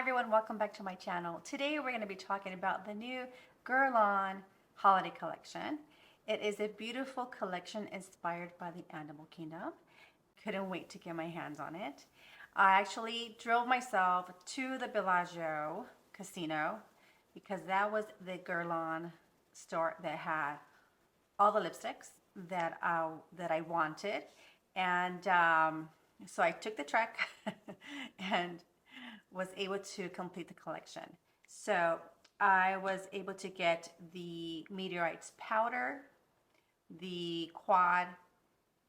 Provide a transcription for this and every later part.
everyone, welcome back to my channel. Today we're going to be talking about the new Guerlain holiday collection. It is a beautiful collection inspired by the animal kingdom. Couldn't wait to get my hands on it. I actually drove myself to the Bellagio casino because that was the Guerlain store that had all the lipsticks that I wanted, and so I took the trek and was able to complete the collection. So I was able to get the Meteorites powder, the quad,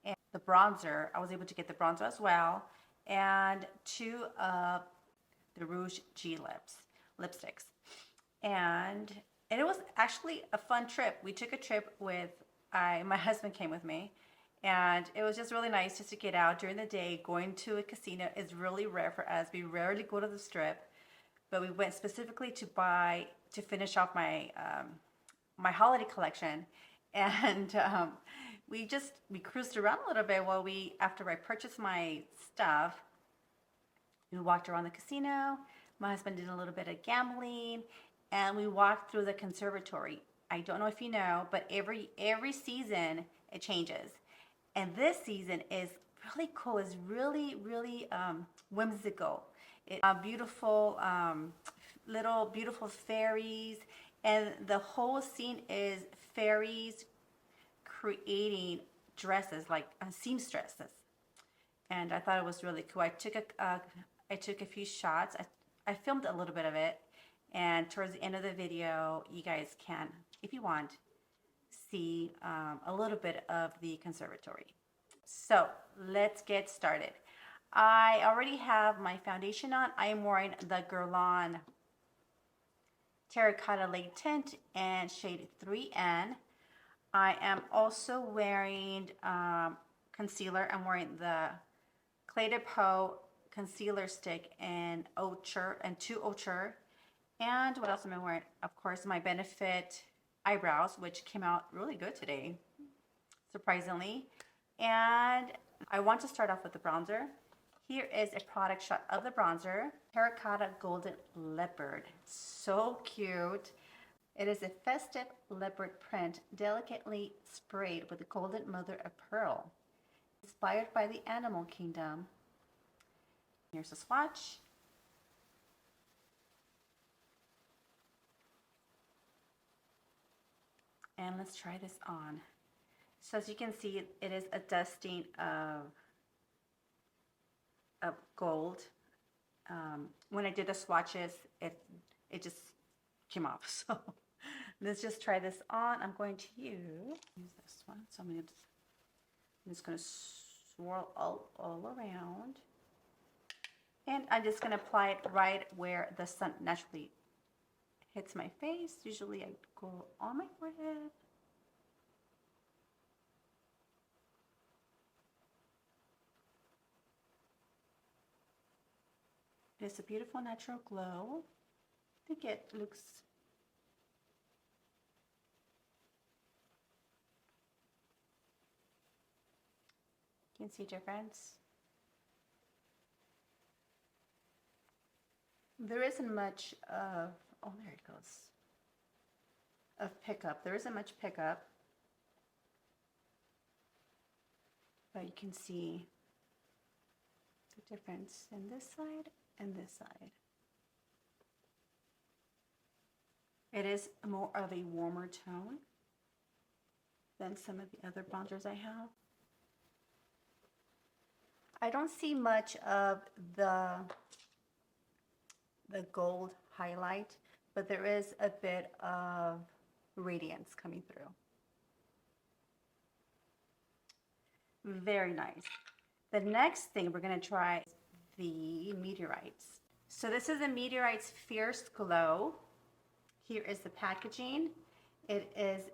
and the bronzer. I was able to get the bronzer as well, and two of the Rouge G lipsticks. And it was actually a fun trip. We took a trip with, my husband came with me, and it was just really nice just to get out during the day. Going to a casino is really rare for us. We rarely go to the Strip, but we went specifically to finish off my my holiday collection, and we cruised around a little bit while after I purchased my stuff. We walked around the casino. My husband did a little bit of gambling, and we walked through the conservatory. I don't know if you know, but every season it changes. And this season is really cool. It's really whimsical. It's beautiful, little beautiful fairies, and the whole scene is fairies creating dresses, like seamstresses. And I thought it was really cool. I took a few shots. I filmed a little bit of it, and towards the end of the video, you guys can, if you want, see a little bit of the conservatory. So let's get started. I already have my foundation on. I am wearing the Guerlain Terracotta Late Tint and shade 3N. I am also wearing concealer. I'm wearing the Clé de Peau concealer stick in Ochre and 2 Ochre. And what else am I wearing? Of course, my Benefit eyebrows, which came out really good today, surprisingly. And I want to start off with the bronzer. Here is a product shot of the bronzer. Terracotta Golden Leopard. So cute. It is a festive leopard print, delicately sprayed with golden mother of pearl. Inspired by the animal kingdom. Here's a swatch. And let's try this on. So as you can see, it is a dusting of gold. When I did the swatches, it just came off. So let's just try this on. I'm going to use this one. So I'm just going to swirl all around. And I'm just going to apply it right where the sun naturally hits my face. Usually I go on my forehead. It's a beautiful natural glow. I think it looks you can see difference. There isn't much of, oh, there it goes, of pickup. There isn't much pickup, but you can see the difference in this side and this side. It is more of a warmer tone than some of the other bronzers I have. I don't see much of the gold highlight, but there is a bit of radiance coming through. Very nice. The next thing we're going to try is the Meteorites. So this is the Meteorites Fierce Glow. Here is the packaging. It is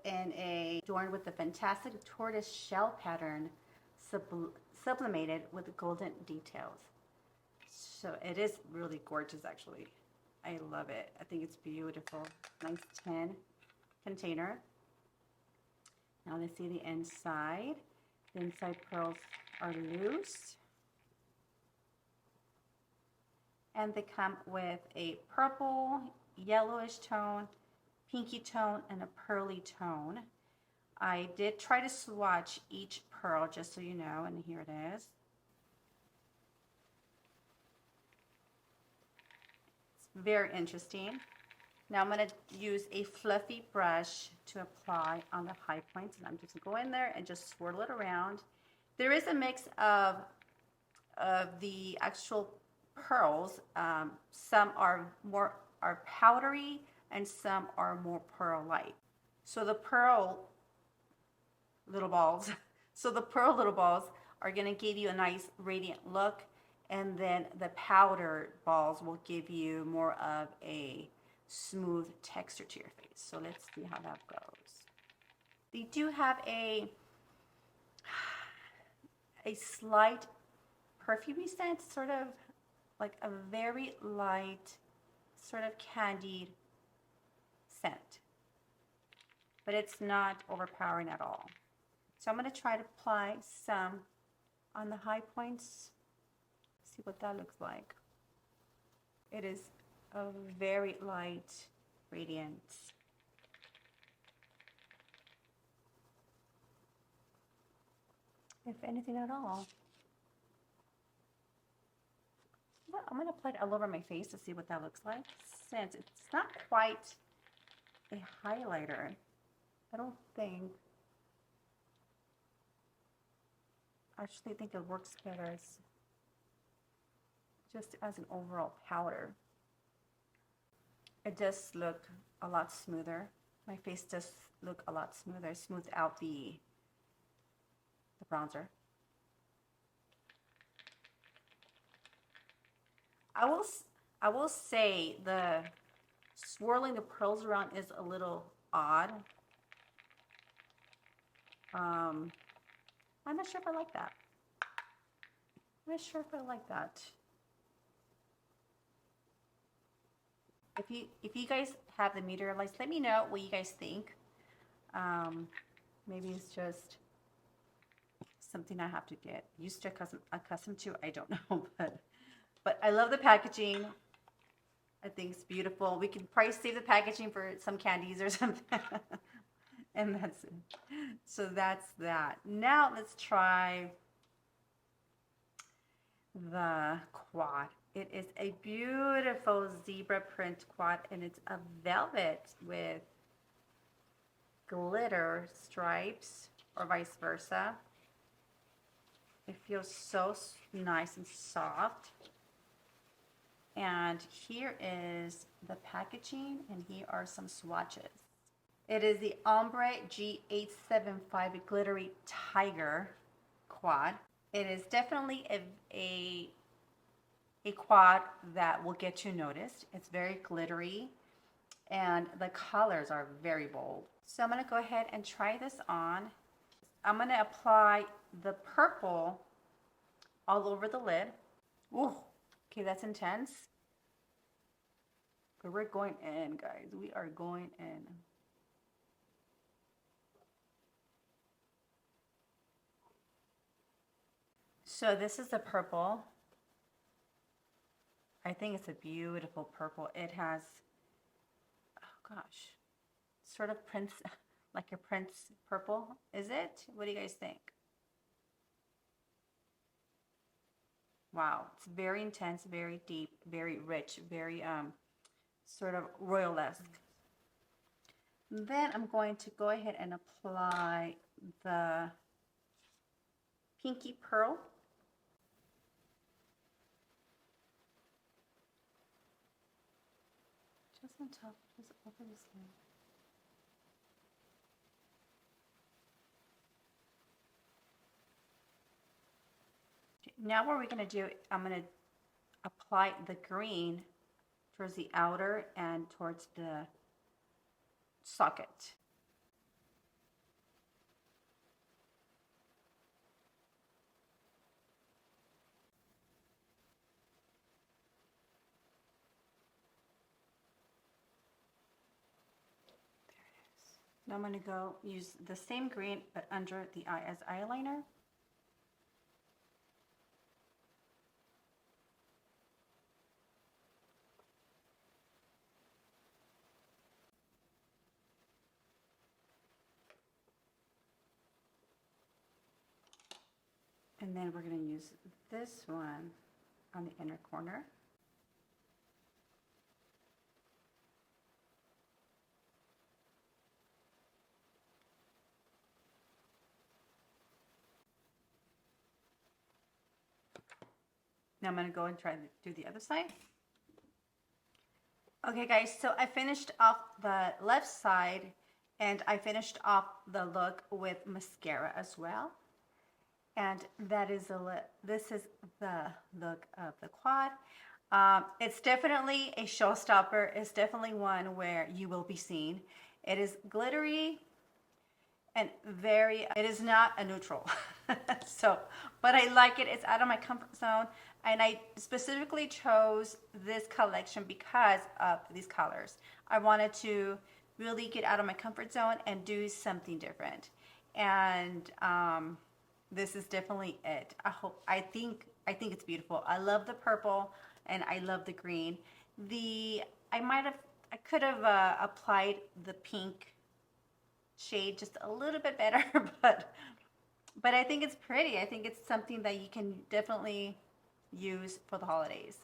adorned with the fantastic tortoise shell pattern, sublimated with golden details. So it is really gorgeous, actually. I love it. I think it's beautiful. Nice tin container. Now let's see the inside. The inside pearls are loose. and they come with a purple, yellowish tone, pinky tone, and a pearly tone. I did try to swatch each pearl just so you know, and here it is. It's very interesting. Now I'm going to use a fluffy brush to apply on the high points, and I'm just going to go in there and just swirl it around. There is a mix of the actual pearls. Some are powdery and some are more pearl-like. So the pearl little balls are going to give you a nice radiant look, and then the powder balls will give you more of a smooth texture to your face. So let's see how that goes. They do have a slight perfumey scent, sort of like a very light, sort of candied scent, but it's not overpowering at all. So I'm going to try to apply some on the high points, see what that looks like. It is a very light radiance. If anything at all. Well, I'm going to apply it all over my face to see what that looks like, since it's not quite a highlighter. I don't think. I actually think it works better as just as an overall powder. It does look a lot smoother. My face does look a lot smoother. Smooth out the bronzer. I will say the swirling the pearls around is a little odd. I'm not sure if I like that. I'm not sure if I like that. If you guys have the meteor lights, let me know what you guys think. Maybe it's just something I have to get used to, accustomed to. I don't know, but I love the packaging. I think it's beautiful. We can probably save the packaging for some candies or something. And that's it. So that's that. Now let's try the quad. It is a beautiful zebra print quad, and it's a velvet with glitter stripes, or vice versa. It feels so nice and soft. And here is the packaging, and here are some swatches. It is the Ombre G875 Glittery Tiger quad. It is definitely a quad that will get you noticed. It's very glittery, and the colors are very bold. So I'm going to go ahead and try this on. I'm going to apply the purple all over the lid. Ooh, okay, that's intense. But we're going in, guys. We are going in. So this is the purple. I think it's a beautiful purple. It has, oh gosh, sort of prince, like a prince purple. Is it? What do you guys think? Wow, it's very intense, very deep, very rich, very sort of royal-esque. Then I'm going to go ahead and apply the pinky pearl. Just on top, just over this lid. Now what we're going to do, I'm going to apply the green towards the outer and towards the socket. Now I'm going to go use the same green but under the eye as eyeliner. And then we're going to use this one on the inner corner. Now I'm going to go and try to do the other side. Okay guys, so I finished off the left side and I finished off the look with mascara as well. And that is this is the look of the quad. It's definitely a showstopper. It's definitely one where you will be seen. It is glittery and it is not a neutral. So, but I like it. It's out of my comfort zone. And I specifically chose this collection because of these colors. I wanted to really get out of my comfort zone and do something different. And this is definitely it. I think it's beautiful. I love the purple and I love the green. I could have applied the pink shade just a little bit better, but I think it's pretty. I think it's something that you can definitely use for the holidays.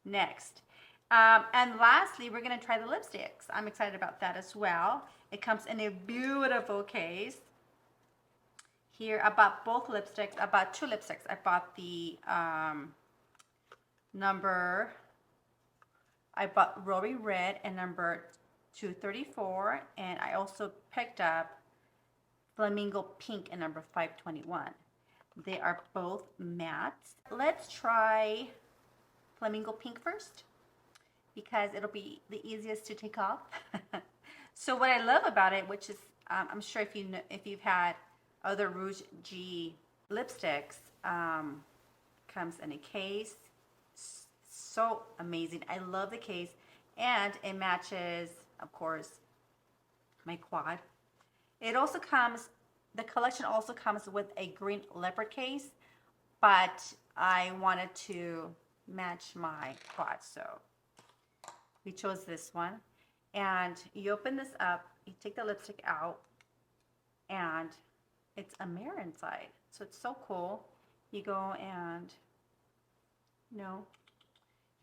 Next, and lastly, we're gonna try the lipsticks. I'm excited about that as well. It comes in a beautiful case. Here, I bought both lipsticks. I bought two lipsticks. I bought the I bought Roaring Red and number 234, and I also picked up Flamingo Pink and number 521. They are both mattes. Let's try Flamingo Pink first because it'll be the easiest to take off. So what I love about it, which is I'm sure if you've had other Rouge G lipsticks, comes in a case. So amazing. I love the case, and it matches, of course, my quad. It also comes, the collection also comes with a green leopard case, but I wanted to match my quad, so we chose this one. And you open this up, you take the lipstick out, and it's a mirror inside. So it's so cool. You go and,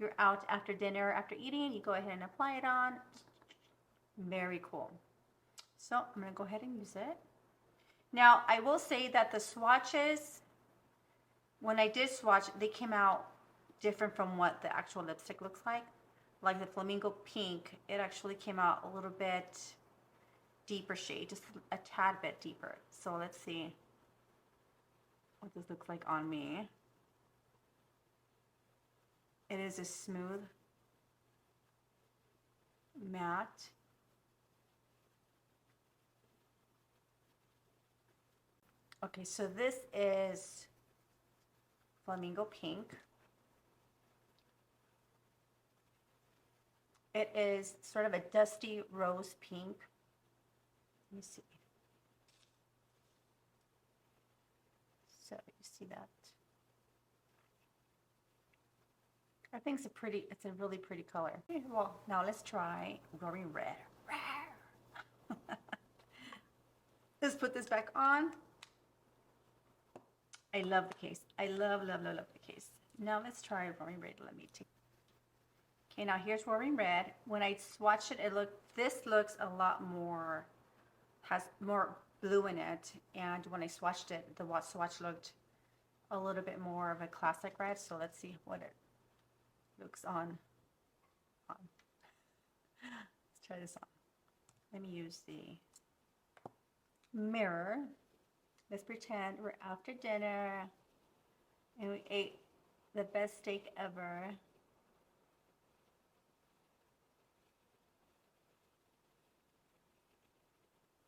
you're out after dinner, after eating, you go ahead and apply it on. Very cool. So I'm gonna go ahead and use it. Now, I will say that the swatches, when I did swatch, they came out different from what the actual lipstick looks like. Like the Flamingo Pink, it actually came out a little bit deeper shade, just a tad bit deeper. So let's see what this looks like on me. It is a smooth matte. Okay, so this is Flamingo Pink. It is sort of a dusty rose pink. Let me see. So you see that. I think it's a really pretty color. Okay, well, now let's try Roaring Red. Let's put this back on. I love the case. I love the case. Now let's try Roaring Red. Let me take. Okay, now here's Roaring Red. When I swatched it, this looks a lot more, has more blue in it. And when I swatched it, the swatch looked a little bit more of a classic red. So let's see what it looks on. Let's try this on. Let me use the mirror. Let's pretend we're after dinner and we ate the best steak ever.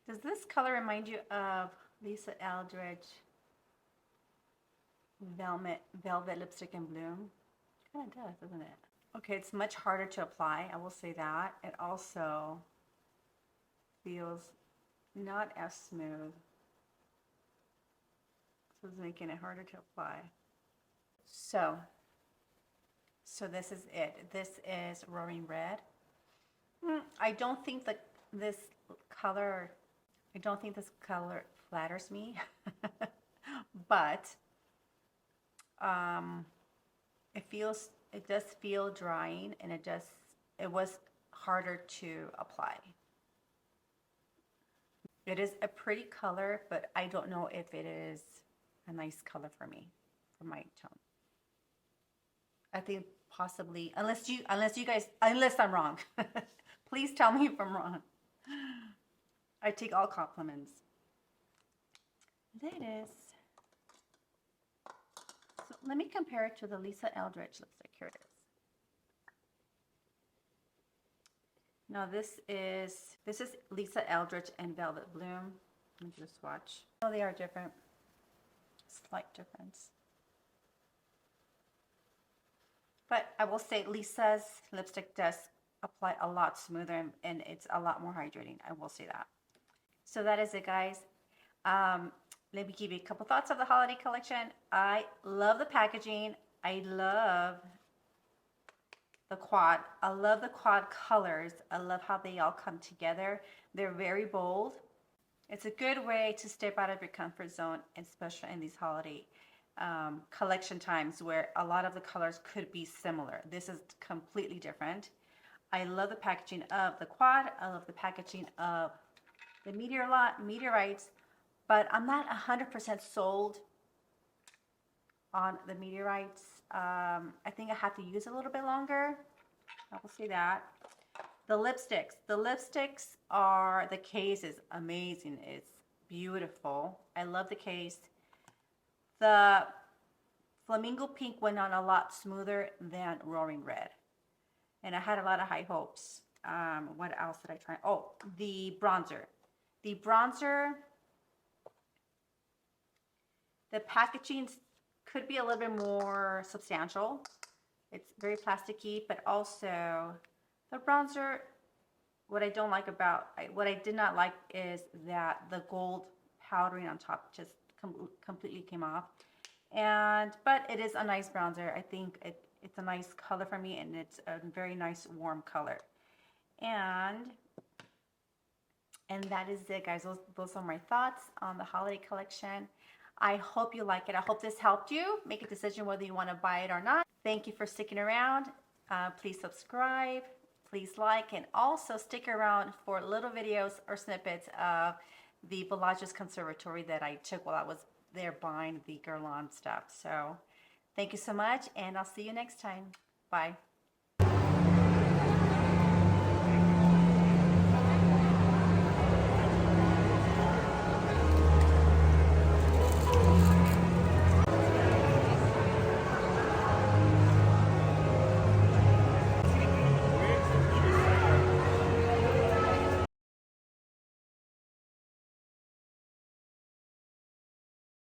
Does this color remind you of Lisa Eldridge Velvet Lipstick in Bloom? It kind of does, doesn't it? Okay, it's much harder to apply, I will say that. It also feels not as smooth. So it's making it harder to apply. So this is it. This is Roaring Red. I don't think that this color flatters me, but it does feel drying, and it was harder to apply. It is a pretty color, but I don't know if it is a nice color for me, for my tone. I think possibly, unless you guys, unless I'm wrong. Please tell me if I'm wrong. I take all compliments. There it is. So let me compare it to the Lisa Eldridge lipstick. Here it is. Now this is Lisa Eldridge and Velvet Bloom. Let me just swatch. Oh, they are different. Slight difference. But I will say Lisa's lipstick does apply a lot smoother, and it's a lot more hydrating. I will say that. So that is it, guys. Let me give you a couple thoughts of the holiday collection. I love the packaging. I love the quad. I love the quad colors. I love how they all come together. They're very bold. It's a good way to step out of your comfort zone, especially in these holiday collection times where a lot of the colors could be similar. This is completely different. I love the packaging of the quad. I love the packaging of the meteorites, but I'm not 100% sold on the meteorites. I think I have to use it a little bit longer. I will say that. The lipsticks are, the case is amazing. It's beautiful. I love the case. The flamingo pink went on a lot smoother than roaring red, and I had a lot of high hopes. What else did I try? Oh, the bronzer. The bronzer, the packaging could be a little bit more substantial. It's very plasticky, but also the bronzer, what I did not like is that the gold powdering on top just completely came off. But it is a nice bronzer. I think it's a nice color for me, and it's a very nice warm color. And that is it, guys. Those are my thoughts on the holiday collection. I hope you like it. I hope this helped you make a decision whether you want to buy it or not. Thank you for sticking around. Please subscribe, please like, and also stick around for little videos or snippets of the Villages Conservatory that I took while I was there buying the Guerlain stuff. So thank you so much, and I'll see you next time. Bye.